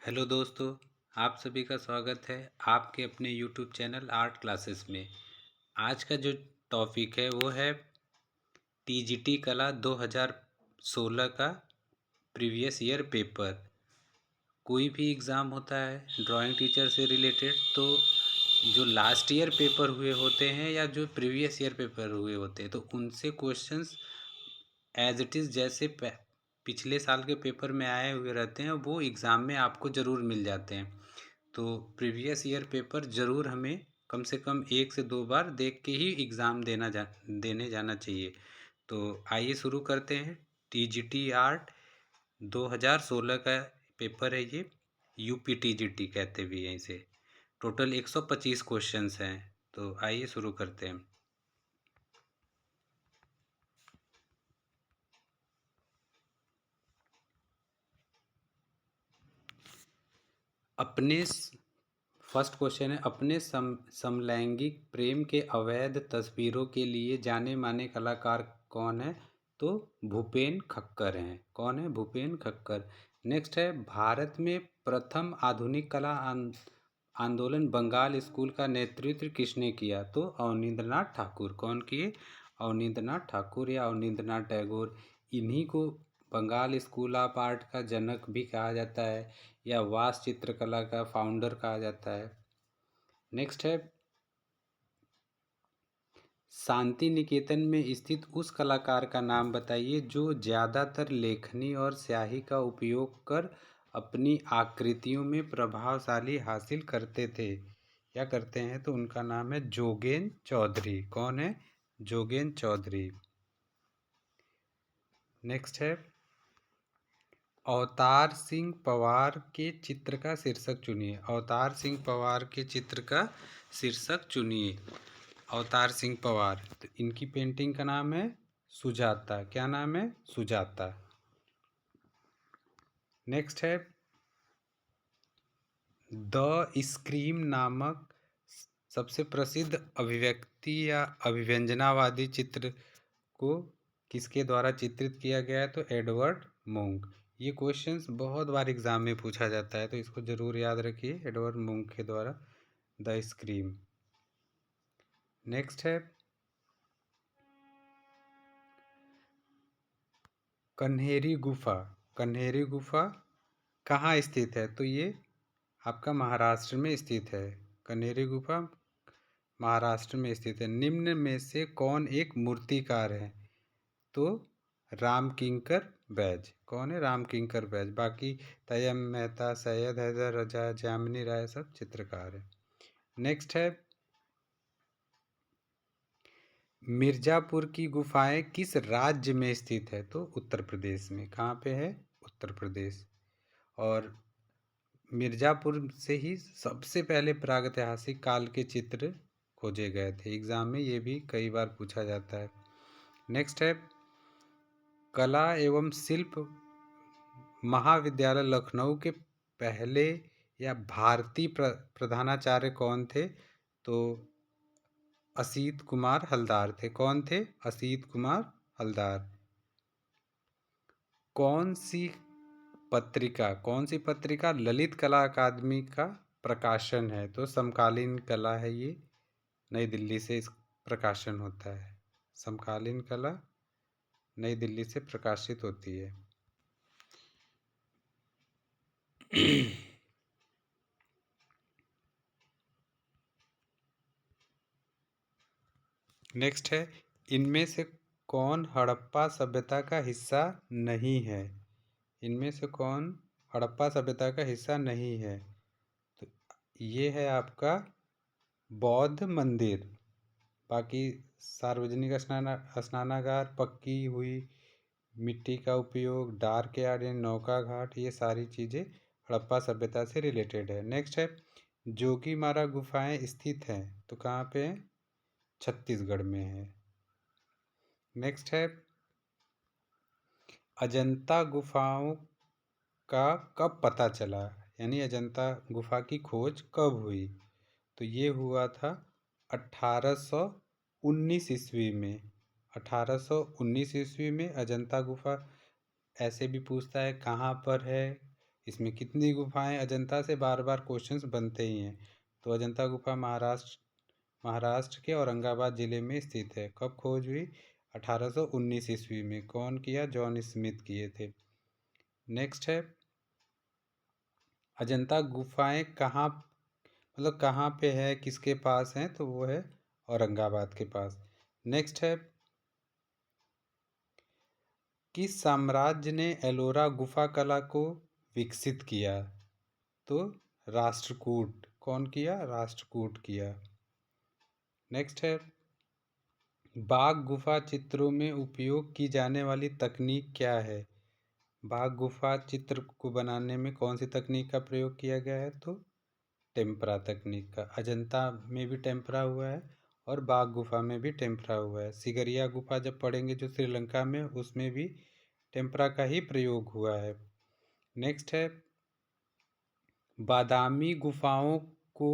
Hello दोस्तों। आप सभी का स्वागत है आपके अपने यूट्यूब चैनल आर्ट क्लासेस में। आज का जो टॉपिक है वो है टीजीटी कला 2016 का प्रीवियस ईयर पेपर। कोई भी एग्ज़ाम होता है ड्राइंग टीचर से रिलेटेड, तो जो लास्ट ईयर पेपर हुए होते हैं या जो प्रीवियस ईयर पेपर हुए होते हैं तो उनसे क्वेश्चंस एज इट इज़ जैसे पिछले साल के पेपर में आए हुए रहते हैं वो एग्ज़ाम में आपको ज़रूर मिल जाते हैं। तो प्रीवियस ईयर पेपर ज़रूर हमें कम से कम 1 से 2 बार देख के ही एग्ज़ाम देने जाना चाहिए। तो आइए शुरू करते हैं। टीजीटी आर्ट 2016 का पेपर है ये। यूपी टीजीटी कहते भी हैं इसे। टोटल 125 क्वेश्चंस हैं। तो आइए शुरू करते हैं। अपने फर्स्ट क्वेश्चन है, अपने समलैंगिक प्रेम के अवैध तस्वीरों के लिए जाने माने कलाकार कौन है? तो भूपेन खक्कर हैं। कौन है? भूपेन खक्कर। नेक्स्ट है, भारत में प्रथम आधुनिक कला आंदोलन बंगाल स्कूल का नेतृत्व किसने किया? तो अवनींद्रनाथ ठाकुर। कौन किए? अवनींद्रनाथ ठाकुर या अवनींद्रनाथ टैगोर। इन्हीं को बंगाल स्कूल ऑफ आर्ट का जनक भी कहा जाता है या वास चित्रकला का फाउंडर कहा जाता है। नेक्स्ट है, शांति निकेतन में स्थित उस कलाकार का नाम बताइए जो ज़्यादातर लेखनी और स्याही का उपयोग कर अपनी आकृतियों में प्रभावशाली हासिल करते थे या करते हैं। तो उनका नाम है जोगेन चौधरी। कौन है? जोगेन चौधरी। नेक्स्ट है, अवतार सिंह पवार के चित्र का शीर्षक चुनिए। अवतार सिंह पवार के चित्र का शीर्षक चुनिए। अवतार सिंह पवार, तो इनकी पेंटिंग का नाम है सुजाता। क्या नाम है? सुजाता। नेक्स्ट है, द स्क्रीम नामक सबसे प्रसिद्ध अभिव्यक्ति या अभिव्यंजनावादी चित्र को किसके द्वारा चित्रित किया गया है? तो एडवर्ड मुंक। ये क्वेश्चंस बहुत बार एग्जाम में पूछा जाता है तो इसको जरूर याद रखिए, एडवर्ड मुंक के द्वारा द स्क्रीम। नेक्स्ट है, कन्हेरी गुफा। कन्हेरी गुफा कहाँ स्थित है? तो ये आपका महाराष्ट्र में स्थित है। कन्हेरी गुफा महाराष्ट्र में स्थित है। निम्न में से कौन एक मूर्तिकार है? तो राम किंकर बैज। कौन है? राम किंकर बैज। बाकी तय्यम मेहता, सैयद हैदर रजा, जामिनी राय सब चित्रकार है। नेक्स्ट है, मिर्जापुर की गुफाएं किस राज्य में स्थित है? तो उत्तर प्रदेश में। कहाँ पे है? उत्तर प्रदेश। और मिर्जापुर से ही सबसे पहले प्रागैतिहासिक काल के चित्र खोजे गए थे। एग्जाम में ये भी कई बार पूछा जाता है। नेक्स्ट है, कला एवं शिल्प महाविद्यालय लखनऊ के पहले या भारतीय प्रधानाचार्य कौन थे? तो असीत कुमार हलदार थे। कौन थे? असीत कुमार हलदार। कौन सी पत्रिका ललित कला अकादमी का प्रकाशन है? तो समकालीन कला है ये। नई दिल्ली से इस प्रकाशन होता है। समकालीन कला नई दिल्ली से प्रकाशित होती है। नेक्स्ट है, इनमें से कौन हड़प्पा सभ्यता का हिस्सा नहीं है? इनमें से कौन हड़प्पा सभ्यता का हिस्सा नहीं है? तो ये है आपका बौद्ध मंदिर। बाकी सार्वजनिक स्नानागार, पक्की हुई मिट्टी का उपयोग, डार्क यार्ड यानी नौका घाट, ये सारी चीज़ें हड़प्पा सभ्यता से रिलेटेड है। नेक्स्ट है, जोगीमारा गुफाएं स्थित हैं तो कहाँ पे है? छत्तीसगढ़ में है। नेक्स्ट है, अजंता गुफाओं का कब पता चला? यानी अजंता गुफा की खोज कब हुई? तो ये हुआ था 1819 ईस्वी में। 1819 ईस्वी में अजंता गुफा। ऐसे भी पूछता है कहाँ पर है, इसमें कितनी गुफाएं? अजंता से बार बार क्वेश्चंस बनते ही हैं। तो अजंता गुफा महाराष्ट्र के औरंगाबाद जिले में स्थित है। कब खोज हुई? 1819 ईस्वी में। कौन किया? जॉन स्मिथ किए थे। नेक्स्ट है, अजंता गुफाएं कहाँ, मतलब कहाँ पे है, किसके पास है? तो वो है औरंगाबाद के पास। नेक्स्ट है, किस साम्राज्य ने एलोरा गुफा कला को विकसित किया? तो राष्ट्रकूट। कौन किया? राष्ट्रकूट किया। नेक्स्ट है, बाघ गुफा चित्रों में उपयोग की जाने वाली तकनीक क्या है? बाघ गुफा चित्र को बनाने में कौन सी तकनीक का प्रयोग किया गया है? तो टेम्परा तकनीक का। अजंता में भी टेम्परा हुआ है और बाघ गुफा में भी टेम्परा हुआ है। सिगरिया गुफा जब पढ़ेंगे जो श्रीलंका में, उसमें भी टेम्परा का ही प्रयोग हुआ है। नेक्स्ट है, बादामी गुफाओं को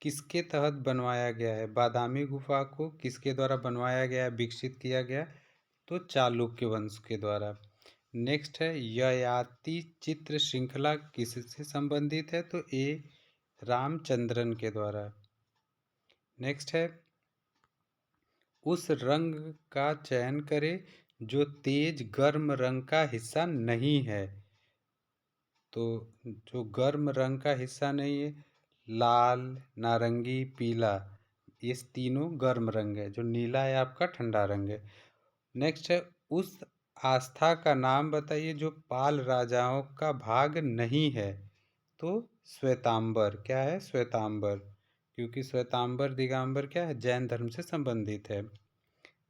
किसके तहत बनवाया गया है? बादामी गुफा को किसके द्वारा बनवाया गया है, विकसित किया गया? तो चालुक्य वंश के द्वारा। नेक्स्ट है, ययाति चित्र श्रृंखला किससे संबंधित है? तो ए रामचंद्रन के द्वारा। नेक्स्ट है, उस रंग का चयन करें जो तेज गर्म रंग का हिस्सा नहीं है। तो जो गर्म रंग का हिस्सा नहीं है, लाल, नारंगी, पीला, ये तीनों गर्म रंग है। जो नीला है आपका ठंडा रंग है। नेक्स्ट है, उस आस्था का नाम बताइए जो पाल राजाओं का भाग नहीं है। तो श्वेतांबर। क्या है? श्वेतांबर, क्योंकि श्वेतांबर दिगंबर क्या है? जैन धर्म से संबंधित है।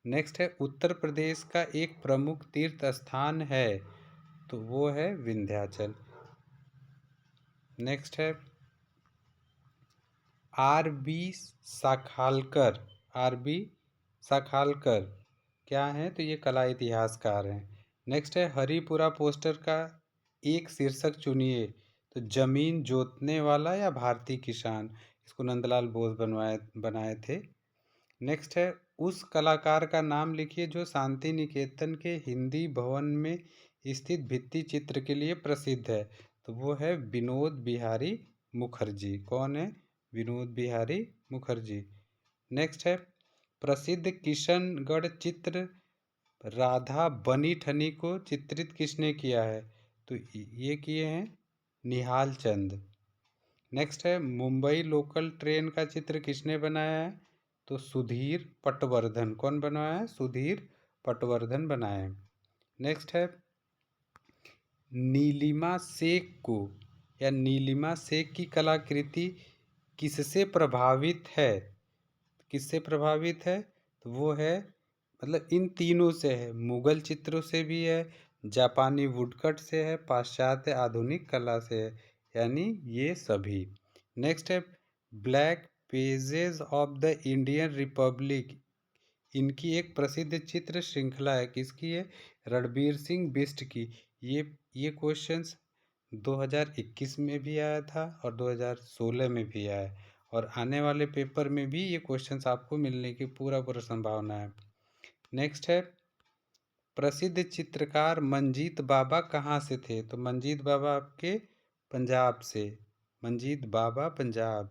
नेक्स्ट है, उत्तर प्रदेश का एक प्रमुख तीर्थ स्थान है। तो वो है विंध्याचल। नेक्स्ट है, आर बी साखालकर। आर बी साखालकर क्या है? तो ये कला इतिहासकार हैं। नेक्स्ट है, हरिपुरा पोस्टर का एक शीर्षक चुनिए। तो जमीन जोतने वाला या भारतीय किसान। इसको नंदलाल बोस बनाए थे। नेक्स्ट है, उस कलाकार का नाम लिखिए जो शांति निकेतन के हिंदी भवन में स्थित भित्ति चित्र के लिए प्रसिद्ध है। तो वो है विनोद बिहारी मुखर्जी। कौन है? विनोद बिहारी मुखर्जी। नेक्स्ट है, प्रसिद्ध किशनगढ़ चित्र राधा बनी ठनी को चित्रित किसने किया है? तो ये किए हैं निहाल चंद। नेक्स्ट है, मुंबई लोकल ट्रेन का चित्र किसने बनाया है? तो सुधीर पटवर्धन। कौन बनाया है? सुधीर पटवर्धन बनाया है। नेक्स्ट है, नीलिमा शेख को या नीलिमा शेख की कलाकृति किससे प्रभावित है? किससे प्रभावित है? तो वो है, मतलब इन तीनों से है। मुगल चित्रों से भी है, जापानी वुडकट से है, पाश्चात्य आधुनिक कला से है, यानी ये सभी। नेक्स्ट है, black pages of the Indian Republic, इनकी एक प्रसिद्ध चित्र श्रृंखला है। किसकी है? रणबीर सिंह बिष्ट की। ये क्वेश्चंस 2021 में भी आया था और 2016 में भी आया है, और आने वाले पेपर में भी ये क्वेश्चंस आपको मिलने की पूरा संभावना है। नेक्स्ट है, प्रसिद्ध चित्रकार मंजीत बाबा कहाँ से थे? तो मंजीत बाबा आपके पंजाब से। मंजीत बाबा पंजाब।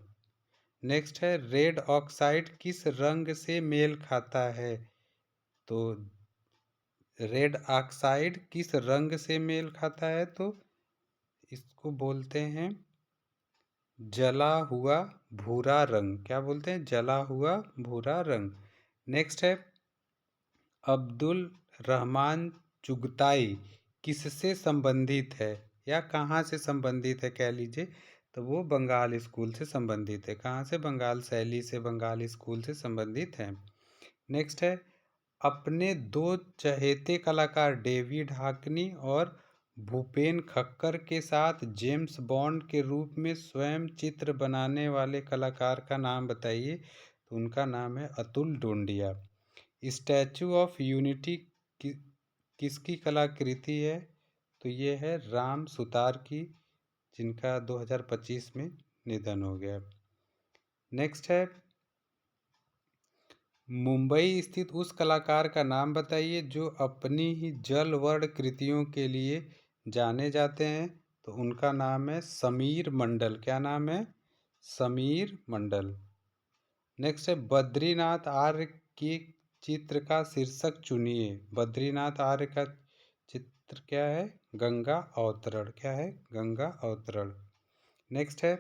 नेक्स्ट है, रेड ऑक्साइड किस रंग से मेल खाता है? तो रेड ऑक्साइड किस रंग से मेल खाता है? तो इसको बोलते हैं जला हुआ भूरा रंग। क्या बोलते हैं? जला हुआ भूरा रंग। नेक्स्ट है, अब्दुल रहमान चुगताई किससे संबंधित है या कहाँ से संबंधित है कह लीजिए? तो वो बंगाल स्कूल से संबंधित है। कहाँ से? बंगाल शैली से, बंगाल स्कूल से संबंधित है। नेक्स्ट है, अपने दो चहेते कलाकार डेविड हाकनी और भूपेन खक्कर के साथ जेम्स बॉन्ड के रूप में स्वयं चित्र बनाने वाले कलाकार का नाम बताइए। तो उनका नाम है Atul Dondiya. Statue of unity कि, किसकी कलाकृति है? तो ये है राम सुतार की, जिनका 2025 में निधन हो गया। नेक्स्ट है, मुंबई स्थित उस कलाकार का नाम बताइए जो अपनी ही जल वर्ण कृतियों के लिए जाने जाते हैं। तो उनका नाम है समीर मंडल। क्या नाम है? समीर मंडल। नेक्स्ट है बद्रीनाथ आर्य की चित्र का शीर्षक चुनिए। बद्रीनाथ आर्य का चित्र क्या है? गंगा अवतरण। क्या है? गंगा अवतरण। नेक्स्ट है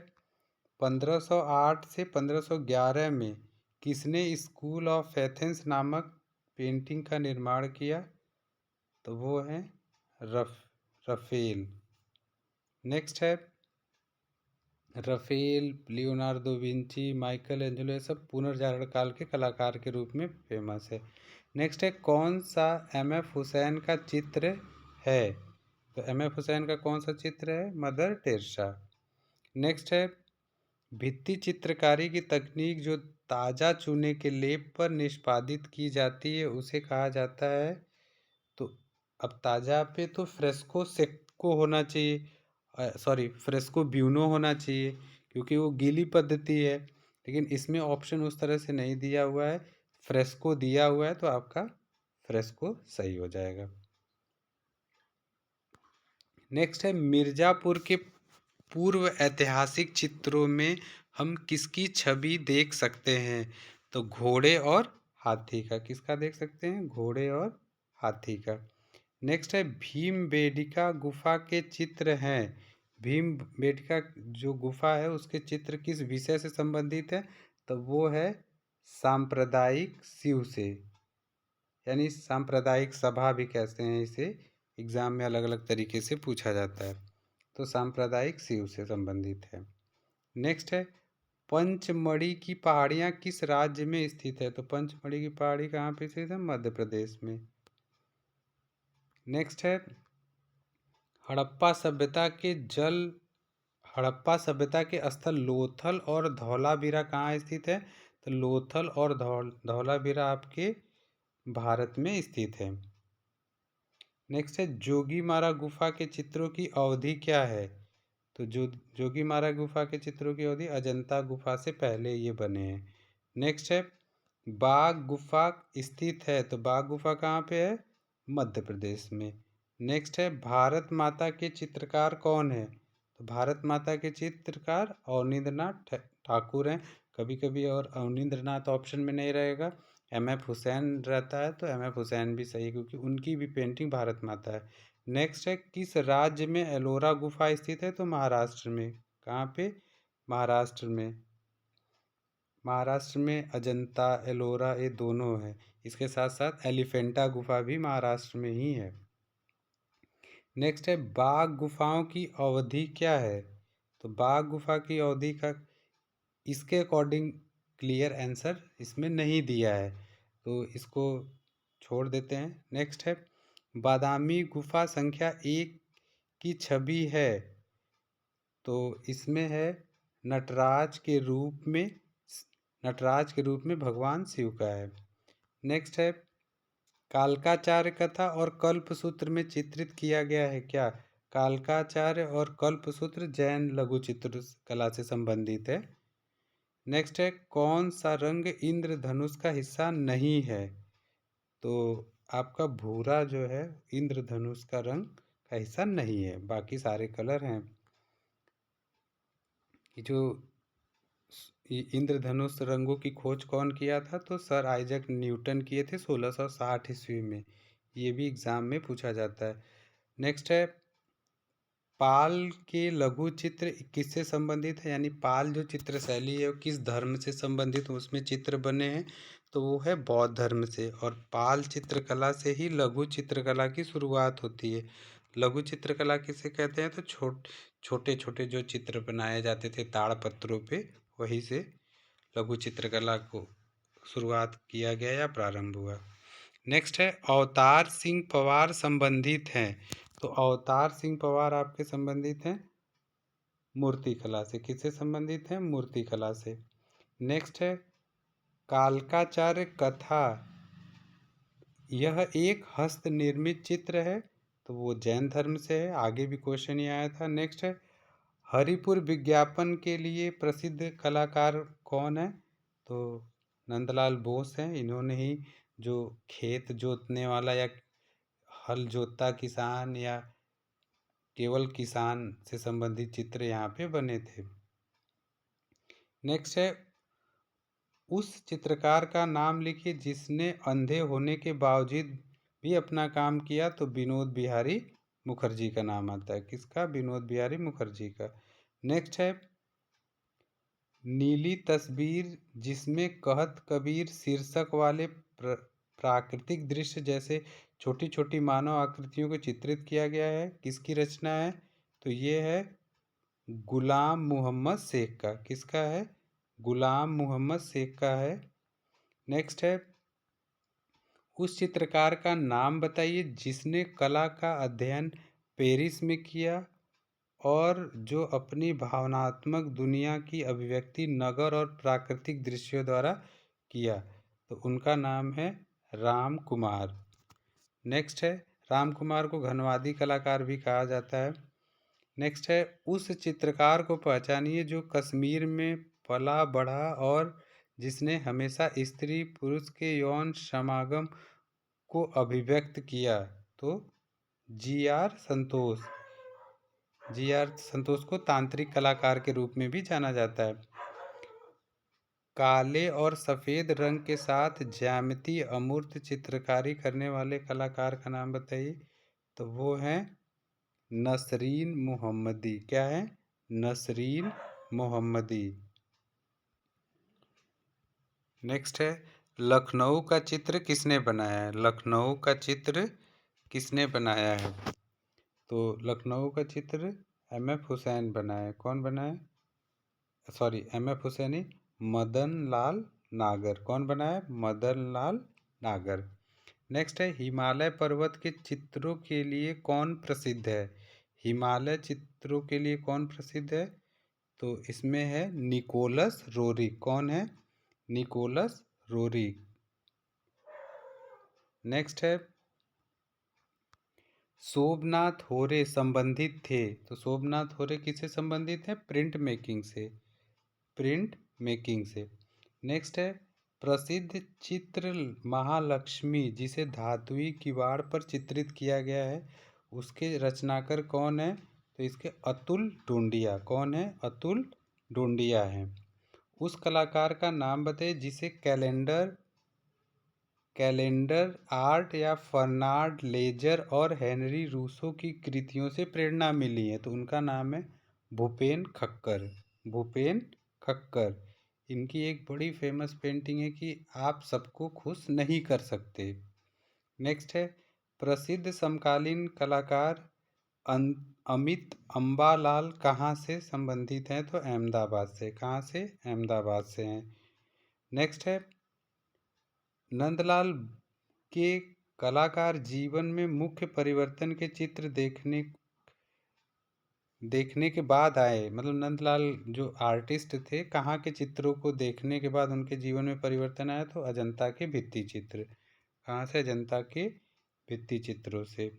1508 से 1511 में किसने स्कूल ऑफ एथेंस नामक पेंटिंग का निर्माण किया? तो वो है रफेल। नेक्स्ट है Raphael, Leonardo Vinci, Michelangelo, ये सब पुनर्जागरण काल के कलाकार के रूप में फेमस है। नेक्स्ट है कौन सा एम.एफ. हुसैन का चित्र है? तो एम.एफ. हुसैन का कौन सा चित्र है? Mother Teresa. नेक्स्ट है भित्ति चित्रकारी की तकनीक जो ताजा चूने के लेप पर निष्पादित की जाती है उसे कहा जाता है। तो अब ताजा पे तो फ्रेस्को सेक्को होना चाहिए, सॉरी फ्रेस्को ब्यूनो होना चाहिए, क्योंकि वो गीली पद्धति है। लेकिन इसमें ऑप्शन उस तरह से नहीं दिया हुआ है, फ्रेस्को दिया हुआ है, तो आपका फ्रेस्को सही हो जाएगा। नेक्स्ट है मिर्ज़ापुर के पूर्व ऐतिहासिक चित्रों में हम किसकी छवि देख सकते हैं? तो घोड़े और हाथी का। किसका देख सकते हैं? घोड़े और हाथी का। नेक्स्ट है भीमबेडिका गुफा के चित्र हैं। भीमबेडिका जो गुफा है उसके चित्र किस विषय से संबंधित है? तो वो है सांप्रदायिक शिव से, यानी सांप्रदायिक सभा भी कहते हैं इसे। एग्जाम में अलग अलग तरीके से पूछा जाता है, तो सांप्रदायिक शिव से संबंधित है। नेक्स्ट है पंचमढ़ी की पहाड़ियाँ किस राज्य में स्थित है? तो पंचमढ़ी की पहाड़ी कहाँ पे स्थित है? मध्य प्रदेश में। नेक्स्ट है हड़प्पा सभ्यता के जल हड़प्पा सभ्यता के स्थल लोथल और धौलावीरा कहाँ स्थित है? तो लोथल और धौलावीरा आपके भारत में स्थित है। नेक्स्ट है जोगीमारा गुफा के चित्रों की अवधि क्या है? तो जोगीमारा गुफा के चित्रों की अवधि अजंता गुफा से पहले ये बने हैं। नेक्स्ट है बाघ गुफा स्थित है। तो बाघ गुफा कहाँ पे है? मध्य प्रदेश में। नेक्स्ट है भारत माता के चित्रकार कौन है? तो भारत माता के चित्रकार अवनींद्रनाथ ठाकुर हैं। कभी कभी और अवनींद्रनाथ ऑप्शन में नहीं रहेगा, एम.एफ. हुसैन रहता है, तो एम.एफ. हुसैन भी सही है क्योंकि उनकी भी पेंटिंग भारत माता है। नेक्स्ट है किस राज्य में एलोरा गुफा स्थित है? तो महाराष्ट्र में। कहाँ पे? महाराष्ट्र में। महाराष्ट्र में अजंता एलोरा ये दोनों है। इसके साथ साथ एलिफेंटा गुफा भी महाराष्ट्र में ही है। नेक्स्ट है बाघ गुफाओं की अवधि क्या है? तो बाघ गुफा की अवधि का इसके अकॉर्डिंग क्लियर आंसर इसमें नहीं दिया है, तो इसको छोड़ देते हैं। नेक्स्ट है बादामी गुफा संख्या 1 की छवि है। तो इसमें है नटराज के रूप में नटराज के रूप में भगवान शिव का है। नेक्स्ट है कालकाचार्य कथा और कल्पसूत्र में चित्रित किया गया है क्या? कालकाचार्य और कल्पसूत्र जैन लघु चित्र कला से संबंधित है। नेक्स्ट है कौन सा रंग इंद्रधनुष का हिस्सा नहीं है? तो आपका भूरा जो है इंद्रधनुष का रंग का हिस्सा नहीं है, बाकी सारे कलर हैं। जो इंद्रधनुष रंगों की खोज कौन किया था? तो सर आइजैक न्यूटन किए थे 1660 ईस्वी में। ये भी एग्जाम में पूछा जाता है। नेक्स्ट है पाल के लघु चित्र किससे संबंधित है? यानी पाल जो चित्र शैली है वो किस धर्म से संबंधित उसमें चित्र बने हैं? तो वो है बौद्ध धर्म से। और पाल चित्रकला से ही लघु चित्रकला की शुरुआत होती है। लघु चित्रकला किसे कहते हैं? तो छोटे छोटे जो चित्र बनाए जाते थे ताड़ पत्रों पे, वहीं से लघु चित्रकला को शुरुआत किया गया या प्रारंभ हुआ। नेक्स्ट है अवतार सिंह पवार संबंधित हैं। तो अवतार सिंह पवार आपके संबंधित हैं मूर्ति कला से। किससे संबंधित हैं? मूर्ति कला से। नेक्स्ट है कालकाचार्य कथा, यह एक हस्त निर्मित चित्र है। तो वो जैन धर्म से है, आगे भी क्वेश्चन ही आया था। नेक्स्ट है हरिपुर विज्ञापन के लिए प्रसिद्ध कलाकार कौन है? तो नंदलाल बोस हैं। इन्होंने ही जो खेत जोतने वाला या हल जोतता किसान या केवल किसान से संबंधित चित्र यहाँ पे बने थे। नेक्स्ट है, उस चित्रकार का नाम लिखिए जिसने अंधे होने के बावजूद भी अपना काम किया। तो विनोद बिहारी मुखर्जी का नाम आता है। किसका? विनोद बिहारी मुखर्जी का। नेक्स्ट है, नीली तस्वीर जिसमें कहत कबीर शीर्षक वाले प्राकृतिक दृश्य जैसे छोटी छोटी मानव आकृतियों को चित्रित किया गया है, किसकी रचना है? तो ये है गुलाम मोहम्मद शेख का। किसका है? गुलाम मोहम्मद शेख का है। नेक्स्ट है, उस चित्रकार का नाम बताइए जिसने कला का अध्ययन पेरिस में किया और जो अपनी भावनात्मक दुनिया की अभिव्यक्ति नगर और प्राकृतिक दृश्यों द्वारा किया। तो उनका नाम है राम कुमार। नेक्स्ट है, राम कुमार को घनवादी कलाकार भी कहा जाता है। नेक्स्ट है, उस चित्रकार को पहचानिए जो कश्मीर में पला बढ़ा और जिसने हमेशा स्त्री पुरुष के यौन समागम को अभिव्यक्त किया। तो जी.आर. संतोष। जी.आर. संतोष को तांत्रिक कलाकार के रूप में भी जाना जाता है। काले और सफ़ेद रंग के साथ ज्यामितीय अमूर्त चित्रकारी करने वाले कलाकार का नाम बताइए। तो वो हैं नसरीन मोहम्मदी। क्या है? नसरीन मोहम्मदी। नेक्स्ट है, लखनऊ का चित्र किसने बनाया है? लखनऊ का चित्र किसने बनाया है? तो लखनऊ का चित्र M.F. हुसैन बनाया। कौन बनाया? Sorry, M.F. हुसैनी, मदन लाल नागर। कौन बनाया? मदन लाल नागर। नेक्स्ट है, हिमालय पर्वत के चित्रों के लिए कौन प्रसिद्ध है? हिमालय चित्रों के लिए कौन प्रसिद्ध है? तो इसमें है निकोलस रोरिक। कौन है? Nicholas Roerich. नेक्स्ट है, सोमनाथ होरे संबंधित थे। तो सोमनाथ होरे किससे संबंधित है? प्रिंट मेकिंग से। प्रिंट मेकिंग से। नेक्स्ट है, प्रसिद्ध चित्र महालक्ष्मी जिसे धातुई किवाड़ पर चित्रित किया गया है, उसके रचनाकार कौन है? तो इसके अतुल डोंडिया। कौन है? अतुल डोंडिया है। उस कलाकार का नाम बताइए जिसे कैलेंडर आर्ट या फर्नांड लेजर और हेनरी रूसो की कृतियों से प्रेरणा मिली है। तो उनका नाम है भूपेन खक्कर। भूपेन खक्कर। इनकी एक बड़ी फेमस पेंटिंग है कि आप सबको खुश नहीं कर सकते। नेक्स्ट है, प्रसिद्ध समकालीन कलाकार अमित अम्बालाल कहाँ से संबंधित हैं? तो अहमदाबाद से। कहाँ से? अहमदाबाद से हैं। नेक्स्ट है, नंदलाल के कलाकार जीवन में मुख्य परिवर्तन के चित्र देखने के बाद आए। मतलब नंदलाल जो आर्टिस्ट थे, कहाँ के चित्रों को देखने के बाद उनके जीवन में परिवर्तन आया? तो अजंता के भित्ति चित्र। कहाँ से? अजंता के भित्ति चित्रों से।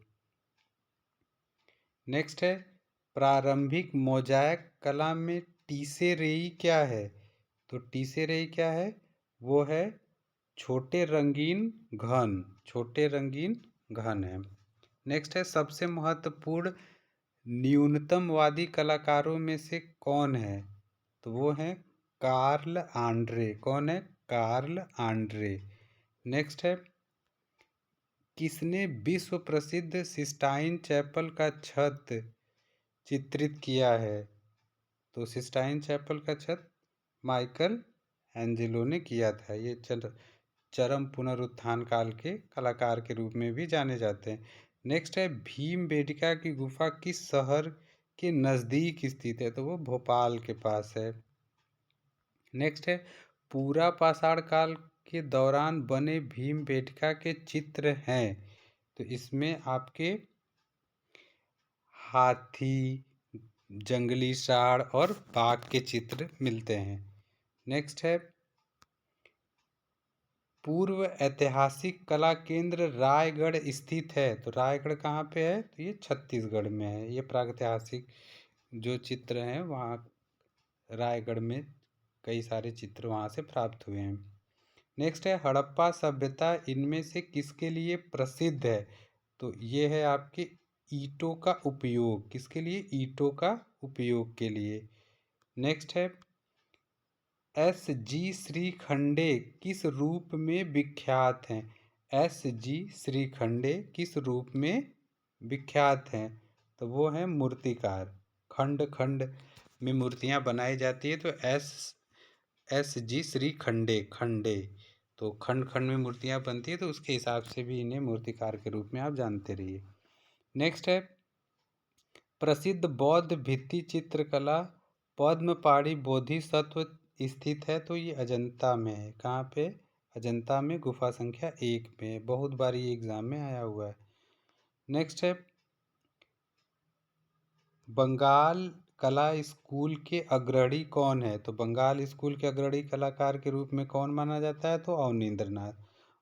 नेक्स्ट है, प्रारंभिक मोजाइक कला में टीसेरेई क्या है? तो टीसेरेई क्या है? वो है छोटे रंगीन घन। छोटे रंगीन घन है। नेक्स्ट है, सबसे महत्वपूर्ण न्यूनतमवादी कलाकारों में से कौन है? तो वो है कार्ल आंड्रे। कौन है? Karl Andre. नेक्स्ट है, किसने विश्व प्रसिद्ध सिस्टाइन चैपल का छत चित्रित किया है? तो सिस्टाइन चैपल का छत माइकल एंजेलो ने किया था। ये चरम पुनरुत्थान काल के कलाकार के रूप में भी जाने जाते हैं। नेक्स्ट है, भीमबेटका की गुफा किस शहर के नज़दीक स्थित है? तो वो भोपाल के पास है। नेक्स्ट है, पूरा पाषाण काल के दौरान बने भीमबेटका के चित्र हैं। तो इसमें आपके हाथी, जंगली सांड और बाघ के चित्र मिलते हैं। नेक्स्ट है, पूर्व ऐतिहासिक कला केंद्र रायगढ़ स्थित है। तो रायगढ़ कहाँ पे है? तो ये छत्तीसगढ़ में है। ये प्रागैतिहासिक जो चित्र हैं वहाँ रायगढ़ में कई सारे चित्र वहाँ से प्राप्त हुए हैं। नेक्स्ट है, हड़प्पा सभ्यता इनमें से किसके लिए प्रसिद्ध है? तो ये है आपके ईंटों का उपयोग, किसके लिए? ईंटों का उपयोग के लिए। नेक्स्ट है एस जी श्रीखंडे किस रूप में विख्यात हैं? एस जी श्रीखंडे किस रूप में विख्यात हैं? तो वो है मूर्तिकार। खंड खंड में मूर्तियां बनाई जाती है, तो एस जी श्रीखंडे, खंडे, तो खंड खंड में मूर्तियां बनती है, तो उसके हिसाब से भी इन्हें मूर्तिकार के रूप में आप जानते रहिए। नेक्स्ट है प्रसिद्ध बौद्ध भित्ति चित्रकला पद्मपाणि बोधिसत्व स्थित है, तो ये अजंता में है। कहाँ पे? अजंता में, गुफा संख्या 1 में। बहुत बार ये एग्जाम में आया हुआ है। नेक्स्ट है बंगाल कला स्कूल के अग्रणी कौन है? तो बंगाल स्कूल के अग्रणी कलाकार के रूप में कौन माना जाता है? तो अवनींद्रनाथ।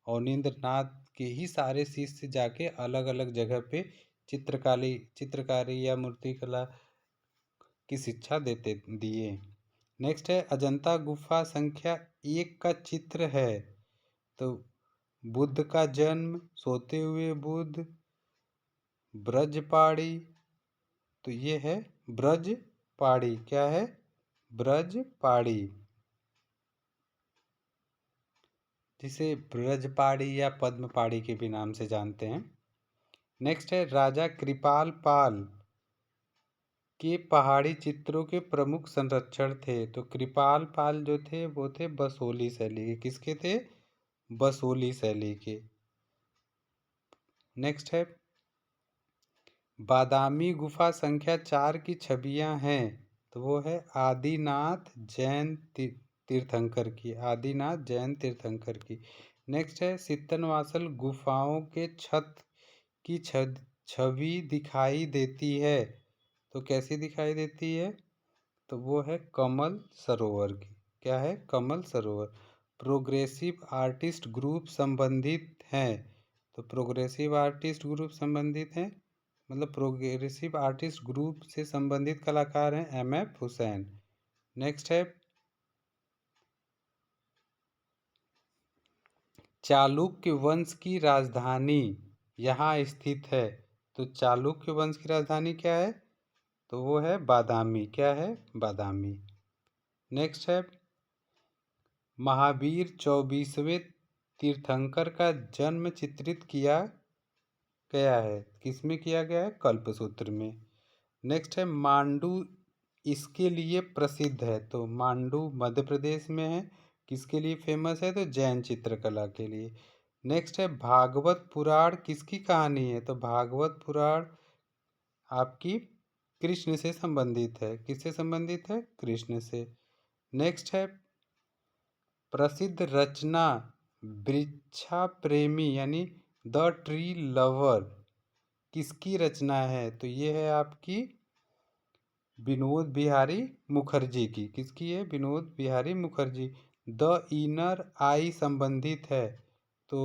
अवनींद्रनाथ के ही सारे शिष्य जाके अलग अलग जगह पे चित्रकारी या मूर्तिकला की शिक्षा दिए। नेक्स्ट है अजंता गुफा संख्या 1 का चित्र है, तो बुद्ध का जन्म, सोते हुए बुद्ध, ब्रजपाड़ी, तो ये है ब्रजपाड़ी। क्या है? ब्रजपाड़ी, जिसे ब्रजपाड़ी या पद्मपाड़ी के भी नाम से जानते हैं। नेक्स्ट है राजा कृपाल पाल के पहाड़ी चित्रों के प्रमुख संरक्षण थे, तो कृपाल पाल जो थे वो थे बसोली शैली के। किसके थे? बसोली शैली के। नेक्स्ट है बादामी गुफा संख्या 4 की छवियां हैं, तो वो है आदिनाथ जैन तीर्थंकर की, आदिनाथ जैन तीर्थंकर की। नेक्स्ट है सित्तनवासल गुफाओं के छत की छवि दिखाई देती है, तो कैसी दिखाई देती है? तो वो है कमल सरोवर की। क्या है? कमल सरोवर। प्रोग्रेसिव आर्टिस्ट ग्रुप संबंधित हैं, तो प्रोग्रेसिव आर्टिस्ट ग्रुप संबंधित हैं, मतलब प्रोग्रेसिव आर्टिस्ट ग्रुप से संबंधित कलाकार हैं एम.एफ. हुसैन। नेक्स्ट है चालुक्य वंश की राजधानी यहाँ स्थित है, तो चालुक्य वंश की राजधानी क्या है? तो वो है बादामी। क्या है? बादामी। नेक्स्ट है महावीर 24वें तीर्थंकर का जन्म चित्रित किया गया है, किसमें किया गया है? कल्पसूत्र में। नेक्स्ट है मांडू इसके लिए प्रसिद्ध है, तो मांडू मध्य प्रदेश में है। किसके लिए फेमस है? तो जैन चित्रकला के लिए। नेक्स्ट है भागवत पुराण किसकी कहानी है? तो भागवत पुराण आपकी कृष्ण से संबंधित है। किससे संबंधित है? कृष्ण से। नेक्स्ट है प्रसिद्ध रचना वृक्षा प्रेमी यानी द ट्री लवर किसकी रचना है? तो ये है आपकी विनोद बिहारी मुखर्जी की। किसकी है? विनोद बिहारी मुखर्जी। द इनर आई संबंधित है, तो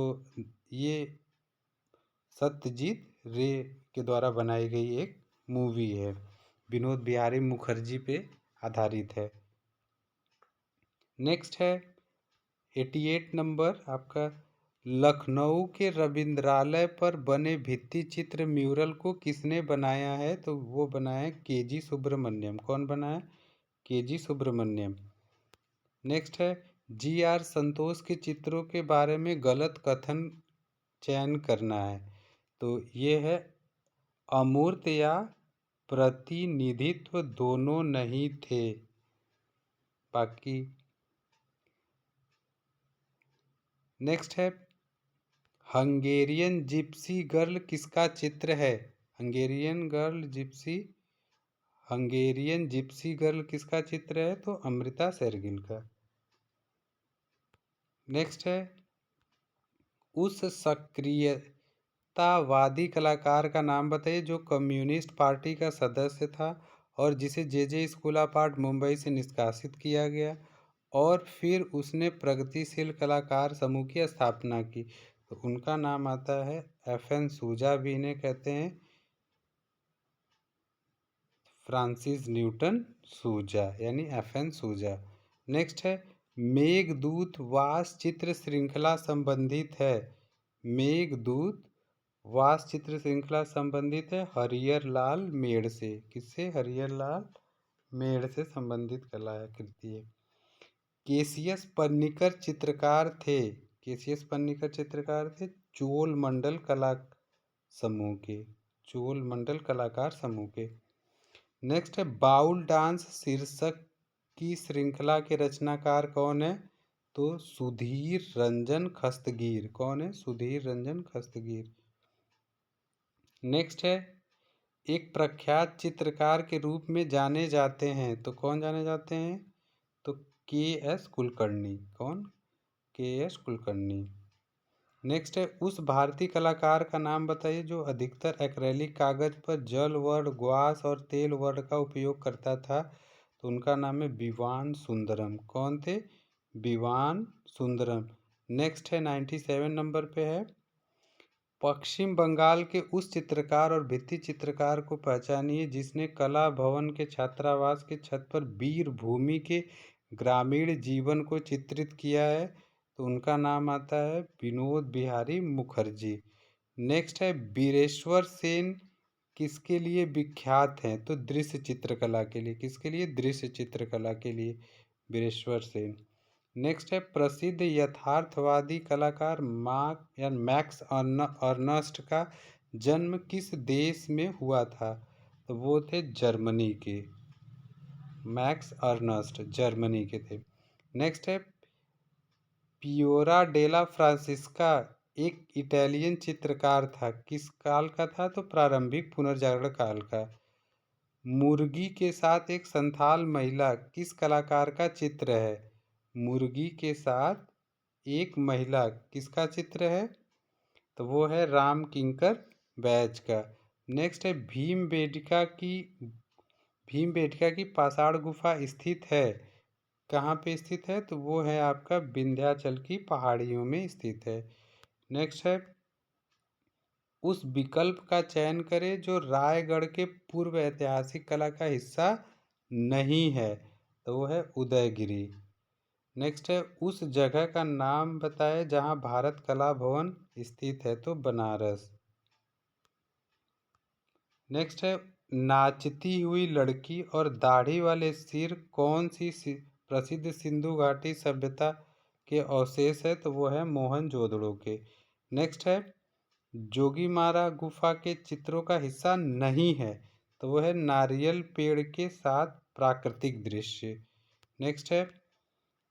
ये सत्यजीत रे के द्वारा बनाई गई एक मूवी है, विनोद बिहारी मुखर्जी पे आधारित है। नेक्स्ट है 88 नंबर आपका लखनऊ के रविंद्रालय पर बने भित्ति चित्र म्यूरल को किसने बनाया है? तो वो बनाया के.जी. सुब्रमण्यम। कौन बनाया? के.जी. सुब्रमण्यम। नेक्स्ट है जी.आर. संतोष के चित्रों के बारे में गलत कथन चयन करना है, तो ये है अमूर्त या प्रतिनिधित्व दोनों नहीं थे। बाकी नेक्स्ट है हंगेरियन जिप्सी गर्ल किसका चित्र है? हंगेरियन जिप्सी गर्ल किसका चित्र है? तो अमृता शेरगिल का। नेक्स्ट है उस सक्रियतावादी कलाकार का नाम बताइए जो कम्युनिस्ट पार्टी का सदस्य था और जिसे जे स्कूल ऑफ आर्ट मुंबई से निष्कासित किया गया और फिर उसने प्रगतिशील कलाकार समूह की स्थापना की, तो उनका नाम आता है एफ.एन. सूजा, भी इन्हें कहते हैं फ्रांसिस न्यूटन सूजा यानी एफ.एन. सूजा। नेक्स्ट है मेघदूत वास चित्र श्रृंखला संबंधित है। मेघदूत वास चित्र श्रृंखला संबंधित है हरिहर लाल मेड़ से। किससे? हरिहर लाल मेड़ से संबंधित कलाकृति है। केसीएस पन्नीकर चित्रकार थे। केसीएस पन्नीकर चित्रकार थे चोल मंडल कला समूह के। चोल मंडल कलाकार समूह के। नेक्स्ट है बाउल डांस शीर्षक की श्रृंखला के रचनाकार कौन है? तो सुधीर रंजन खस्तगीर। कौन है? सुधीर रंजन खस्तगीर। नेक्स्ट है एक प्रख्यात चित्रकार के रूप में जाने जाते हैं। तो कौन जाने जाते हैं? तो के एस कुलकर्णी। कौन? के एस कुलकर्णी। नेक्स्ट है उस भारतीय कलाकार का नाम बताइए जो अधिकतर एक्रेलिक कागज पर जल वर्ण ग्वास और तेल वर्ण का उपयोग करता था। तो उनका नाम है विवान सुंदरम। कौन थे? विवान सुंदरम। नेक्स्ट है 97 नंबर पे है पश्चिम बंगाल के उस चित्रकार और भित्ति चित्रकार को पहचानिए जिसने कला भवन के छात्रावास के छत पर वीर भूमि के ग्रामीण जीवन को चित्रित किया है। तो उनका नाम आता है विनोद बिहारी मुखर्जी। नेक्स्ट है बीरेश्वर सेन किसके लिए विख्यात हैं? तो दृश्य चित्रकला के लिए। किसके लिए? दृश्य चित्रकला के लिए बीरेश्वर सेन। नेक्स्ट है प्रसिद्ध यथार्थवादी कलाकार मैक्स अर्नस्ट का जन्म किस देश में हुआ था? तो वो थे जर्मनी के। मैक्स अर्नस्ट जर्मनी के थे। नेक्स्ट है पियोरा डेला फ्रांसिस्का एक इटालियन चित्रकार था। किस काल का था? तो प्रारंभिक पुनर्जागरण काल का। मुर्गी के साथ एक संथाल महिला किस कलाकार का चित्र है? मुर्गी के साथ एक महिला किसका चित्र है? तो वो है राम किंकर बैच का। नेक्स्ट है भीमबेटका की पाषाण गुफा स्थित है। कहाँ पे स्थित है? तो वो है आपका विंध्याचल की पहाड़ियों में स्थित है। नेक्स्ट है उस विकल्प का चयन करें जो रायगढ़ के पूर्व ऐतिहासिक कला का हिस्सा नहीं है। तो वो है उदयगिरी। नेक्स्ट है उस जगह का नाम बताएं जहां भारत कला भवन स्थित है। तो बनारस। नेक्स्ट है नाचती हुई लड़की और दाढ़ी वाले सिर कौन सी प्रसिद्ध सिंधु घाटी सभ्यता के अवशेष है? तो वो है मोहनजोदड़ो के। नेक्स्ट है जोगीमारा गुफा के चित्रों का हिस्सा नहीं है। तो वो है नारियल पेड़ के साथ प्राकृतिक दृश्य। नेक्स्ट है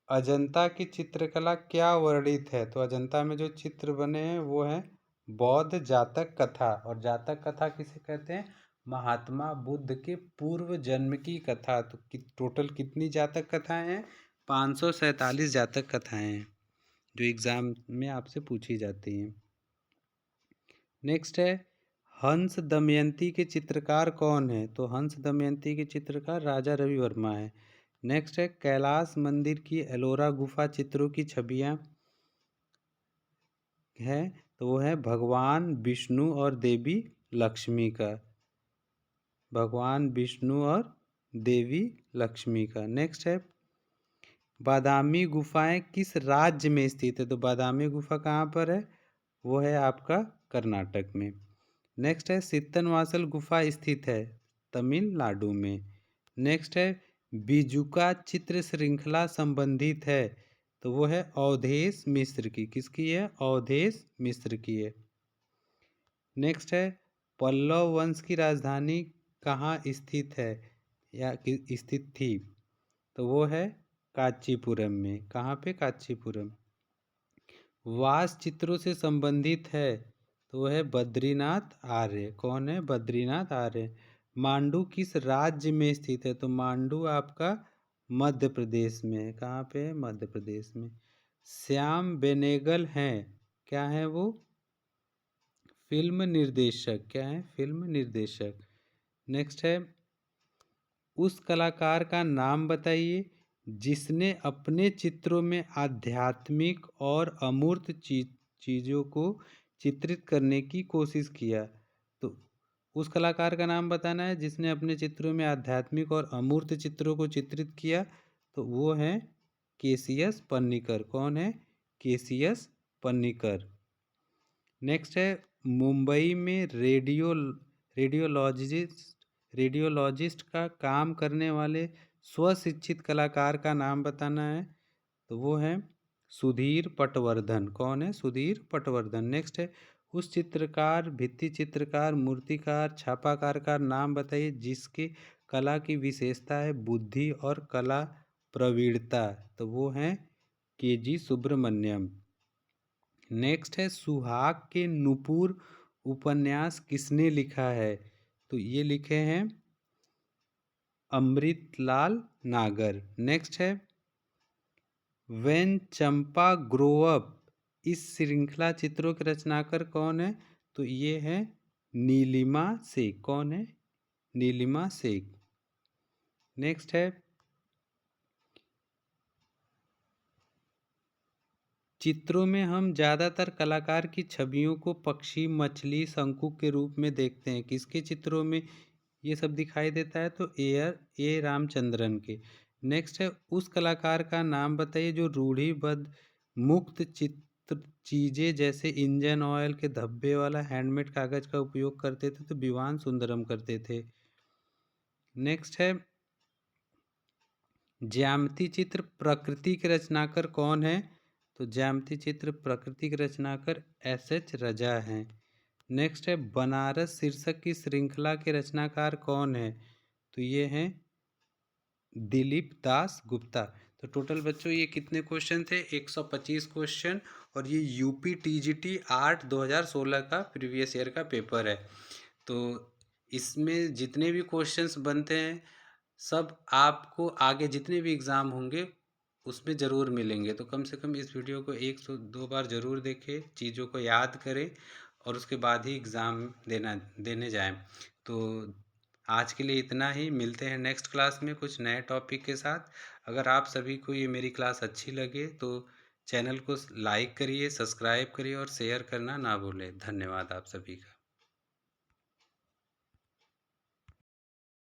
अजंता की चित्रकला क्या वर्णित है? तो अजंता में जो चित्र बने हैं वो है बौद्ध जातक कथा। और जातक कथा किसे कहते हैं? महात्मा बुद्ध के पूर्व जन्म की कथा। तो टोटल कितनी जातक कथाएं हैं? 547 जातक कथाएं हैं जो एग्जाम में आपसे पूछी जाती हैं। नेक्स्ट है हंस दमयंती के चित्रकार कौन है? तो हंस दमयंती के चित्रकार राजा रवि वर्मा है। नेक्स्ट है कैलाश मंदिर की एलोरा गुफा चित्रों की छवियां है। तो वो है भगवान विष्णु और देवी लक्ष्मी का। भगवान विष्णु और देवी लक्ष्मी का। नेक्स्ट है बादामी गुफाएं किस राज्य में स्थित है? तो बादामी गुफा कहाँ पर है? वो है आपका कर्नाटक में। नेक्स्ट है सित्तनवासल गुफा स्थित है तमिलनाडु में। नेक्स्ट है बीजुका चित्र श्रृंखला संबंधित है। तो वो है अवधेश मिश्र की। किसकी है? अवधेश मिश्र की है। नेक्स्ट है पल्लव वंश की राजधानी कहाँ स्थित है या स्थित थी? तो वो है कांचीपुरम में। कहाँ पे? कांचीपुरम। वास चित्रों से संबंधित है। तो वह है बद्रीनाथ आर्य। कौन है? बद्रीनाथ आर्य। मांडू किस राज्य में स्थित है? तो मांडू आपका मध्य प्रदेश में है। कहाँ पे है? मध्य प्रदेश में। श्याम बेनेगल हैं। क्या है वो? फिल्म निर्देशक। क्या है? फिल्म निर्देशक। नेक्स्ट है उस कलाकार का नाम बताइए जिसने अपने चित्रों में आध्यात्मिक और अमूर्त चीज़ों को चित्रित करने की कोशिश किया। तो उस कलाकार का नाम बताना है जिसने अपने चित्रों में आध्यात्मिक और अमूर्त चित्रों को चित्रित किया। तो वो है केसीएस पन्नीकर। कौन है? केसीएस पन्नीकर। नेक्स्ट है मुंबई में रेडियोलॉजिस्ट का काम करने वाले स्वशिक्षित कलाकार का नाम बताना है। तो वो है सुधीर पटवर्धन। कौन है? सुधीर पटवर्धन। नेक्स्ट है, उस चित्रकार, भित्ति चित्रकार, मूर्तिकार, छापाकार का नाम बताइए जिसकी कला की विशेषता है बुद्धि और कला प्रवीणता। तो वो है के.जी. सुब्रमण्यम। नेक्स्ट है, सुहाग के नुपुर उपन्यास किसने लिखा है? तो ये लिखे हैं अमृतलाल नागर। नेक्स्ट है, व्हेन चंपा ग्रो अप, इस श्रृंखला चित्रों के रचनाकार कौन है? तो ये है नीलिमा शेख। कौन है? नीलिमा शेख। नेक्स्ट है, चित्रों में हम ज़्यादातर कलाकार की छवियों को पक्षी, मछली, शंकु के रूप में देखते हैं। किसके चित्रों में ये सब दिखाई देता है? तो ए रामचंद्रन के। नेक्स्ट है, उस कलाकार का नाम बताइए जो रूढ़िबद्ध मुक्त चित्र चीज़ें जैसे इंजन ऑयल के धब्बे वाला हैंडमेड कागज का उपयोग करते थे। तो विवान सुंदरम करते थे। नेक्स्ट है, ज्यामिति चित्र प्रकृति के रचनाकार कौन है? तो ज्यामिति चित्र प्रकृति के रचनाकार एस.एच. रजा हैं। नेक्स्ट है, बनारस शीर्षक की श्रृंखला के रचनाकार कौन है? तो ये हैं दिलीप दास गुप्ता। तो टोटल बच्चों ये कितने क्वेश्चन थे? 125 क्वेश्चन। और ये यूपी टीजीटी आर्ट 2016 का प्रीवियस ईयर का पेपर है। तो इसमें जितने भी क्वेश्चंस बनते हैं सब आपको आगे जितने भी एग्ज़ाम होंगे उसमें ज़रूर मिलेंगे। तो कम से कम इस वीडियो को 102 बार ज़रूर देखें, चीज़ों को याद करें और उसके बाद ही एग्ज़ाम देने जाएं। तो आज के लिए इतना ही। मिलते हैं नेक्स्ट क्लास में कुछ नए टॉपिक के साथ। अगर आप सभी को ये मेरी क्लास अच्छी लगे तो चैनल को लाइक करिए, सब्सक्राइब करिए और शेयर करना ना भूलें। धन्यवाद आप सभी का।